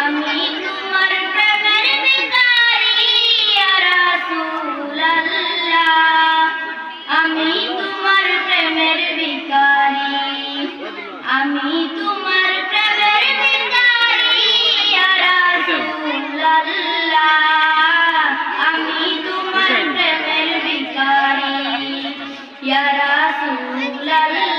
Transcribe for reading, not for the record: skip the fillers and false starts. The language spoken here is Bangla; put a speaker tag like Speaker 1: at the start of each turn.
Speaker 1: আমি তোমার প্রেমের ভিখারি ইয়া রাসূলুল্লাহ, আমি তোমার প্রেমের ভিখারি, আমি তোমার প্রেমের ভিখারি ইয়া রাসূলুল্লাহ, আমি তোমার প্রেমের ভিখারি ইয়া রাসূলুল্লাহ।